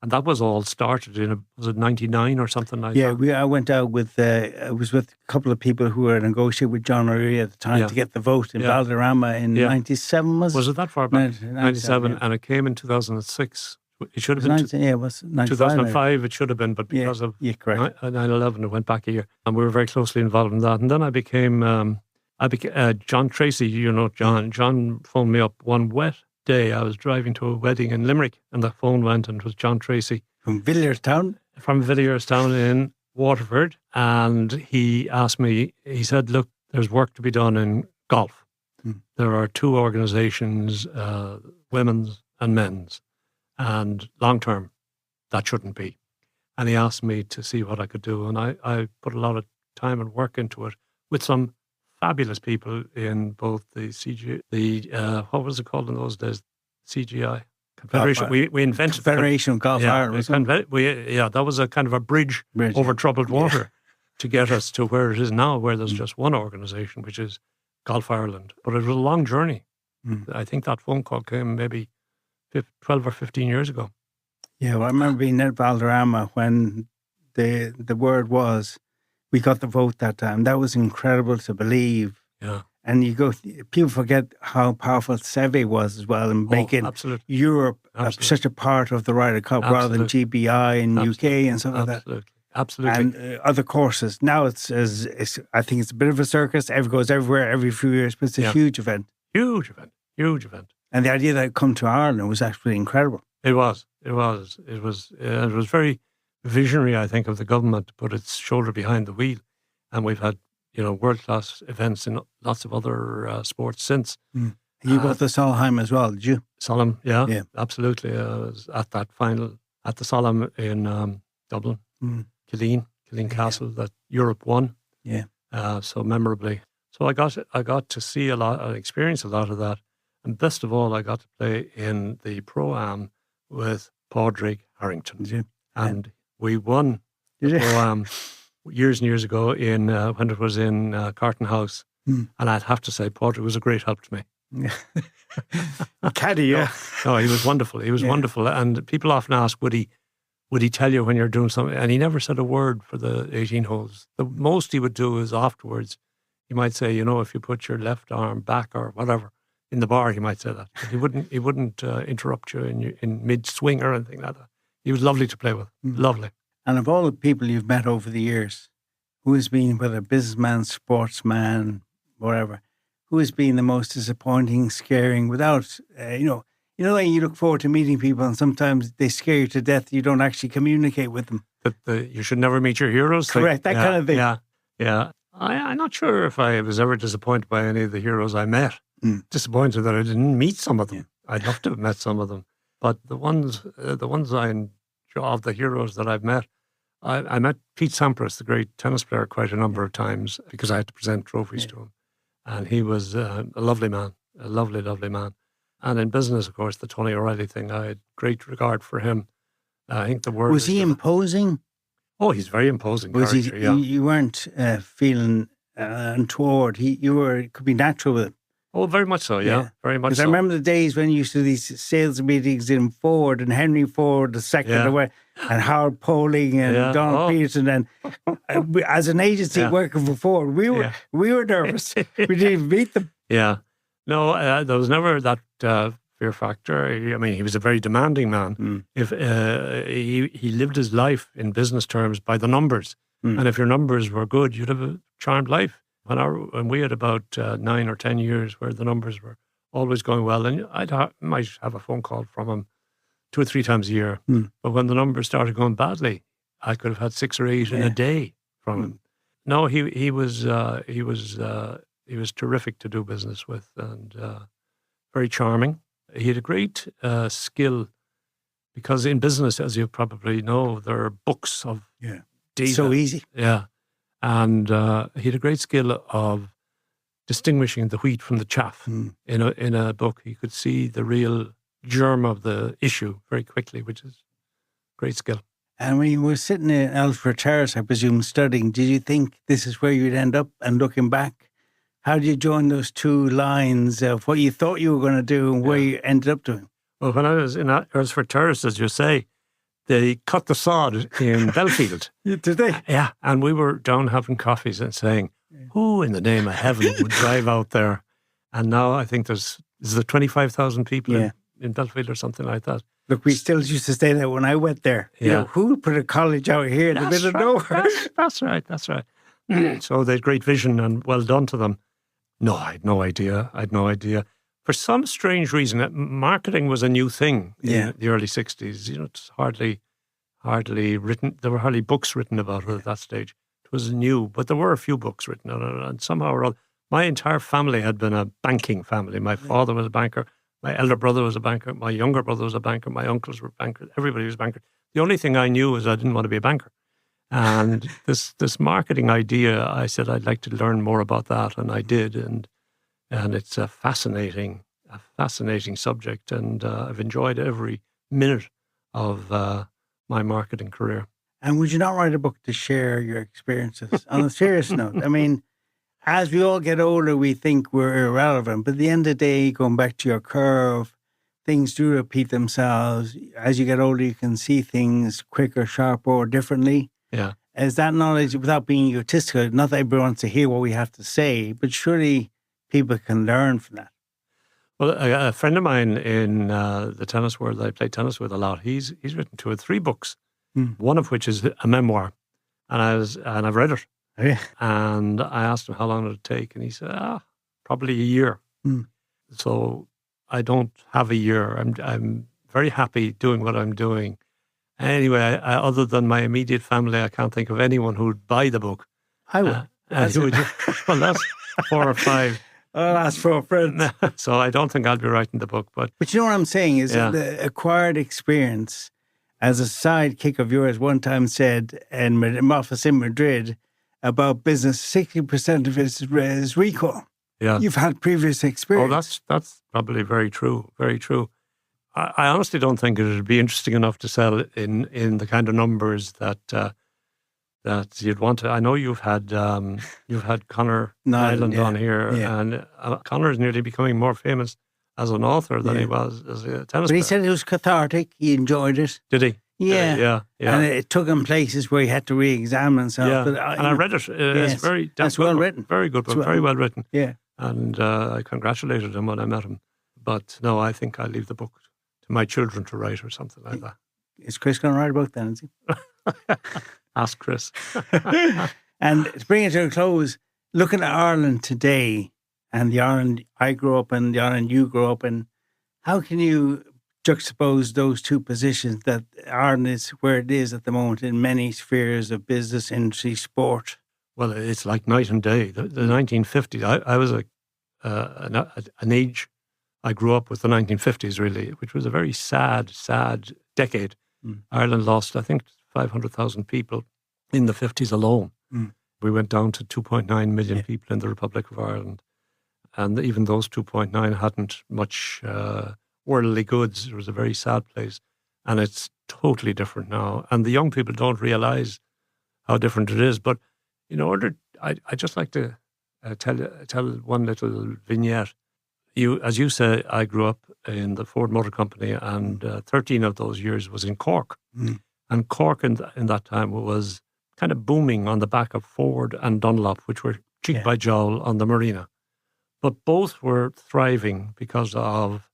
And that was all started was it 99 or something like that? Yeah, I went out with, I was with a couple of people who were negotiating with John O'Reilly at the time to get the vote in Valderrama in 97, was it? Was it that far back? 97, and it came in 2006. It should have been. It was 95. 2005 it should have been, but because of 9/11 it went back a year. And we were very closely involved in that. And then I became John Tracy, John phoned me up one wet day. I was driving to a wedding in Limerick, and the phone went, and it was John Tracy. From Villierstown in Waterford. And he asked me, he said, look, there's work to be done in golf. There are two organisations, women's and men's, and long term, that shouldn't be. And he asked me to see what I could do. And I put a lot of time and work into it with some fabulous people in both the what was it called in those days? CGI. Confederation. We invented Confederation of Golf Ireland. That was a kind of a bridge over troubled water to get us to where it is now, where there's just one organisation, which is Golf Ireland. But it was a long journey. I think that phone call came maybe 12 or 15 years ago. Yeah, well, I remember being at Valderrama when the word was, we got the vote that time. That was incredible to believe. Yeah. And people forget how powerful Seve was as well in making Europe such a part of the Ryder Cup rather than GBI and UK and stuff like that. Absolutely. And other courses. Now I think it's a bit of a circus. Goes everywhere every few years, but it's a huge event. Huge event. And the idea that it come to Ireland was actually incredible. It was very visionary, I think, of the government to put its shoulder behind the wheel. And we've had, world-class events in lots of other sports since. You got the Solheim as well, did you? Solheim, yeah, absolutely. I was at that final, at the Solheim in Dublin, Killeen Castle, that Europe won. Yeah. So memorably. So I got to see a lot, experience a lot of that. And best of all, I got to play in the Pro-Am with Padraig Harrington. And we won the Pro-Am years and years ago when it was in Carton House. And I'd have to say, Padraig was a great help to me. Caddy, yeah. No, he was wonderful. He was wonderful. And people often ask, would he tell you when you're doing something? And he never said a word for the 18 holes. The most he would do is afterwards, he might say, if you put your left arm back or whatever, in the bar, he might say that. But he wouldn't interrupt you in mid-swing or anything like that. He was lovely to play with. Lovely. And of all the people you've met over the years, who has been, whether businessman, sportsman, whatever, who has been the most disappointing, scaring, without, you look forward to meeting people and sometimes they scare you to death. You don't actually communicate with them. You should never meet your heroes. Correct, that kind of thing. Yeah. I'm not sure if I was ever disappointed by any of the heroes I met. Disappointed that I didn't meet some of them. I'd love to have met some of them. But the ones I enjoy, of the heroes that I've met, I met Pete Sampras, the great tennis player, quite a number of times because I had to present trophies to him. And he was a lovely man, a lovely, lovely man. And in business, of course, the Tony O'Reilly thing, I had great regard for him. I think the word... Was he imposing? Oh, he's very imposing. Was he? You weren't feeling untoward. It could be natural with him. Oh, very much so, yeah. Very much so. Because I remember the days when you used to do these sales meetings in Ford and Henry Ford II away, and Howard Poling and Donald Peterson. And as an agency working for Ford, we were nervous. We didn't even meet them. Yeah. No, there was never that fear factor. I mean, he was a very demanding man. If he lived his life in business terms by the numbers. And if your numbers were good, you'd have a charmed life. When we had about 9 or 10 years where the numbers were always going well, and might have a phone call from him 2 or 3 times a year. But when the numbers started going badly, I could have had 6 or 8 in a day from him. No, he was terrific to do business with, and very charming. He had a great skill, because in business, as you probably know, there are books of data. So easy. Yeah. And he had a great skill of distinguishing the wheat from the chaff. In a book. He could see the real germ of the issue very quickly, which is great skill. And when you were sitting in Waterford Terrace, I presume, studying, did you think this is where you'd end up? And looking back, how did you join those two lines of what you thought you were going to do and where you ended up doing? Well, when I was in Waterford Terrace, as you say, they cut the sod in Belfield. Did they? Yeah. And we were down having coffees and saying, who in the name of heaven would drive out there? And now I think is there 25,000 people in Belfield or something like that. Look, we still used to stay there when I went there. Yeah. You know, who put a college out here in the middle of nowhere? That's right. So they had great vision, and well done to them. No, I had no idea. For some strange reason, marketing was a new thing in the early 60s. You know, it's hardly written. There were hardly books written about it at that stage. It was new, but there were a few books written on it. And somehow or other, my entire family had been a banking family. My father was a banker. My elder brother was a banker. My younger brother was a banker. My uncles were bankers. Everybody was a banker. The only thing I knew was I didn't want to be a banker. And this marketing idea, I said I'd like to learn more about that, and I did. And it's a fascinating subject, and I've enjoyed every minute of my marketing career. And would you not write a book to share your experiences? On a serious note, I mean, as we all get older, we think we're irrelevant. But at the end of the day, going back to your curve, things do repeat themselves. As you get older, you can see things quicker, sharper, or differently. Yeah. Is that knowledge, without being egotistical, not that everyone wants to hear what we have to say, but surely people can learn from that. Well, a friend of mine in the tennis world that I play tennis with a lot, he's written 2 or 3 books, one of which is a memoir, and I've read it. Oh, yeah. And I asked him how long it would take, and he said, probably a year. So I don't have a year. I'm very happy doing what I'm doing. Anyway, I, other than my immediate family, I can't think of anyone who would buy the book. I would. Well, that's 4 or 5. I'll ask for a friend. So I don't think I'll be writing the book. But you know what I'm saying is the acquired experience, as a sidekick of yours one time said in my office in Madrid about business, 60% of it is recall. Yeah. You've had previous experience. Oh, that's probably very true. Very true. I honestly don't think it would be interesting enough to sell in the kind of numbers that you'd want to. I know you've had Conor Nyland on here, and Conor is nearly becoming more famous as an author than he was as a tennis player. But he said it was cathartic. He enjoyed it. Did he? Yeah. And it took him places where he had to re-examine himself. Yeah. But and I read it. It's that's well written. Very good book. Very well written. Yeah. And I congratulated him when I met him. But no, I think I'll leave the book to my children to write or something like that. Is Chris going to write a book then, is he? Ask Chris. And to bring it to a close, looking at Ireland today and the Ireland I grew up in, the Ireland you grew up in, how can you juxtapose those two positions, that Ireland is where it is at the moment in many spheres of business, industry, sport? Well, it's like night and day. The 1950s, I was an age, I grew up with the 1950s really, which was a very sad decade. Ireland lost, I think, 500,000 people in the 50s alone. We went down to 2.9 million people in the Republic of Ireland. And even those 2.9 hadn't much worldly goods. It was a very sad place. And it's totally different now. And the young people don't realise how different it is. But in order, I just like to tell one little vignette. As you say, I grew up in the Ford Motor Company, and 13 of those years was in Cork. And Cork in that time was kind of booming on the back of Ford and Dunlop, which were cheek by jowl on the marina. But both were thriving because of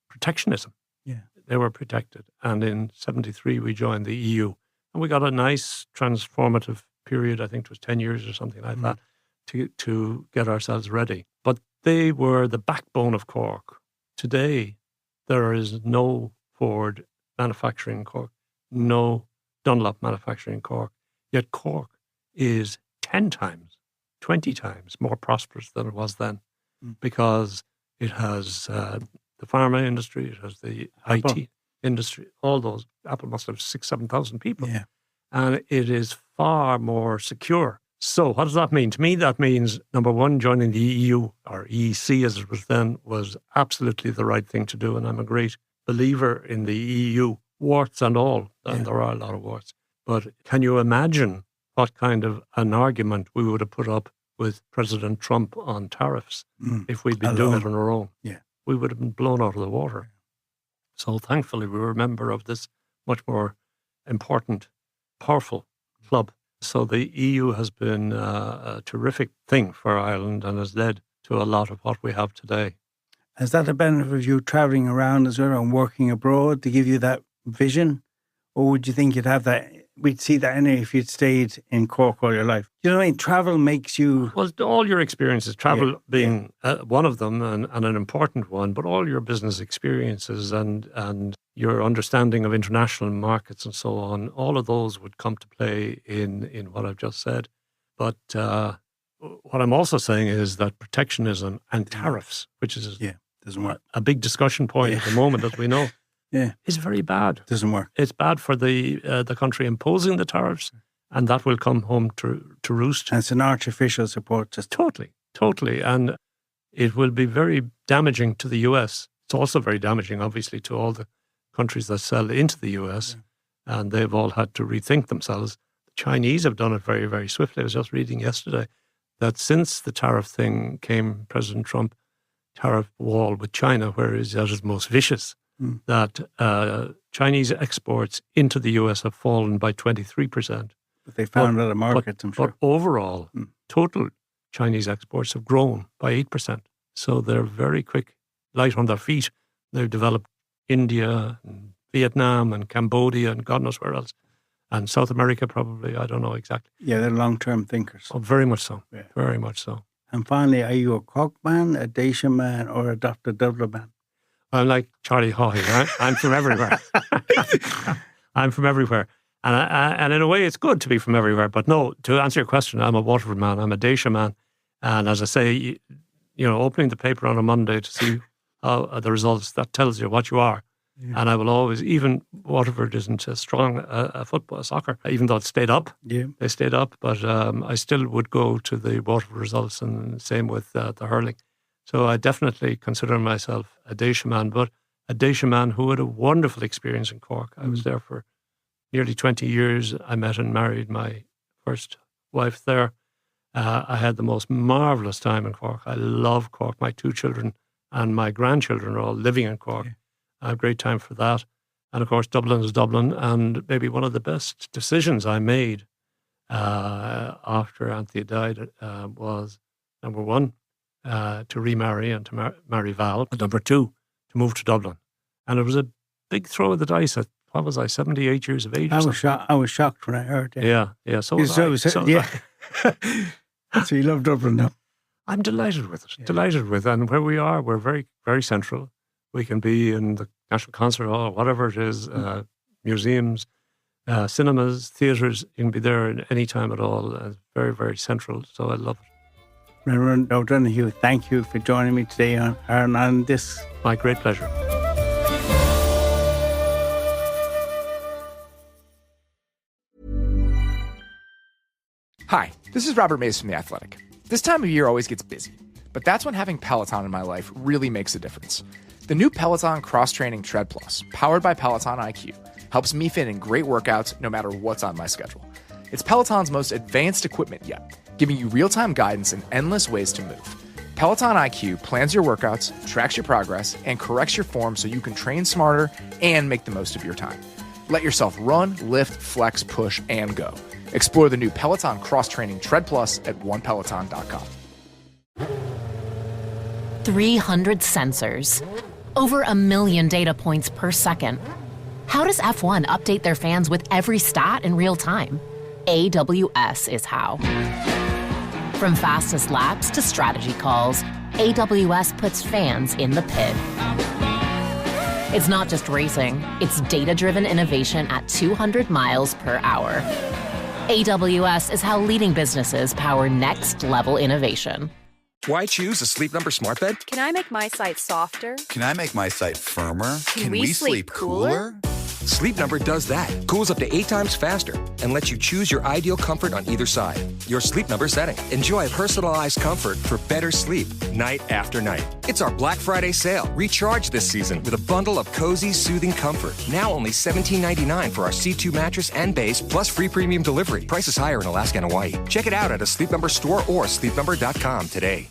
protectionism. Yeah. They were protected. And in 73, we joined the EU. And we got a nice transformative period, I think it was 10 years or something like that, to get ourselves ready. But they were the backbone of Cork. Today, there is no Ford manufacturing in Cork, no Dunlop manufacturing in Cork. Yet Cork is 10 times, 20 times more prosperous than it was then, because it has the the pharma industry, it has the Apple. IT industry, all those. Apple must have 6,000-7,000 people. Yeah. And it is far more secure. So what does that mean? To me, that means, number one, joining the EU, or EEC as it was then, was absolutely the right thing to do. And I'm a great believer in the EU, warts and all. And there are a lot of warts. But can you imagine what kind of an argument we would have put up with President Trump on tariffs if we'd been doing it on our own? Yeah. We would have been blown out of the water. So thankfully, we were a member of this much more important, powerful club. So the EU has been a terrific thing for Ireland and has led to a lot of what we have today. Has that a benefit of you travelling around as well and working abroad to give you that vision? Or would you think you'd have that, we'd see that anyway if you'd stayed in Cork all your life? Do you know what I mean? Travel makes you... Well, all your experiences, travel being one of them and an important one, but all your business experiences and your understanding of international markets and so on, all of those would come to play in what I've just said. But what I'm also saying is that protectionism and tariffs, which is doesn't work. A big discussion point at the moment, as we know, is very bad. Doesn't work. It's bad for the country imposing the tariffs, and that will come home to roost. And it's an artificial support system. Totally. And it will be very damaging to the US. It's also very damaging, obviously, to all the countries that sell into the US, and they've all had to rethink themselves. The Chinese have done it very, very swiftly. I was just reading yesterday that since the tariff thing came, President Trump, tariff wall with China, where he's at his most vicious, that Chinese exports into the US have fallen by 23%. But they found other markets, I'm sure. But overall, total Chinese exports have grown by 8%. So they're very quick, light on their feet. They've developed India and Vietnam and Cambodia and God knows where else. And South America probably, I don't know exactly. Yeah, they're long-term thinkers. Oh, very much so. Yeah. Very much so. And finally, are you a Cork man, a Dacia man, or a Dr. Dublin man? I'm like Charlie Haughey, right? I'm from everywhere. I'm from everywhere. And in a way, it's good to be from everywhere. But no, to answer your question, I'm a Waterford man. I'm a Dacia man. And as I say, you know, opening the paper on a Monday to see how the results, that tells you what you are. Yeah. And I will always, even Waterford isn't as strong a football, soccer, even though it stayed up. Yeah. They stayed up, but I still would go to the Waterford results, and same with the hurling. So I definitely consider myself a Dacia man, but a Dacia man who had a wonderful experience in Cork. I was there for nearly 20 years. I met and married my first wife there. I had the most marvellous time in Cork. I love Cork. My 2 children and my grandchildren are all living in Cork. Yeah. I had a great time for that. And of course, Dublin is Dublin. And maybe one of the best decisions I made after Anthea died was, number one, to remarry and to marry Val. But number 2, to move to Dublin. And it was a big throw of the dice at, what was I, 78 years of age? I was shocked when I heard it. Yeah. So was I. So you love Dublin now? I'm delighted with it. Yeah. Delighted with it. And where we are, we're very, very central. We can be in the National Concert Hall, whatever it is, museums, cinemas, theatres. You can be there at any time at all. It's very, very central. So I love it. Redmond O'Donoghue, thank you for joining me today on Aran on this. My great pleasure. Hi, this is Robert Mays from The Athletic. This time of year always gets busy, but that's when having Peloton in my life really makes a difference. The new Peloton Cross-Training Tread Plus, powered by Peloton IQ, helps me fit in great workouts no matter what's on my schedule. It's Peloton's most advanced equipment yet, giving you real-time guidance and endless ways to move. Peloton IQ plans your workouts, tracks your progress, and corrects your form so you can train smarter and make the most of your time. Let yourself run, lift, flex, push, and go. Explore the new Peloton Cross-Training Tread Plus at onepeloton.com. 300 sensors. Over 1 million data points per second. How does F1 update their fans with every stat in real time? AWS is how. From fastest laps to strategy calls, AWS puts fans in the pit. It's not just racing, it's data-driven innovation at 200 miles per hour. AWS is how leading businesses power next-level innovation. Why choose a Sleep Number smart bed? Can I make my site softer? Can I make my site firmer? Can we sleep cooler? Sleep Number does that. Cools up to 8 times faster and lets you choose your ideal comfort on either side. Your Sleep Number setting. Enjoy personalized comfort for better sleep night after night. It's our Black Friday sale. Recharge this season with a bundle of cozy, soothing comfort. Now only $17.99 for our C2 mattress and base, plus free premium delivery. Prices higher in Alaska and Hawaii. Check it out at a Sleep Number store or sleepnumber.com today.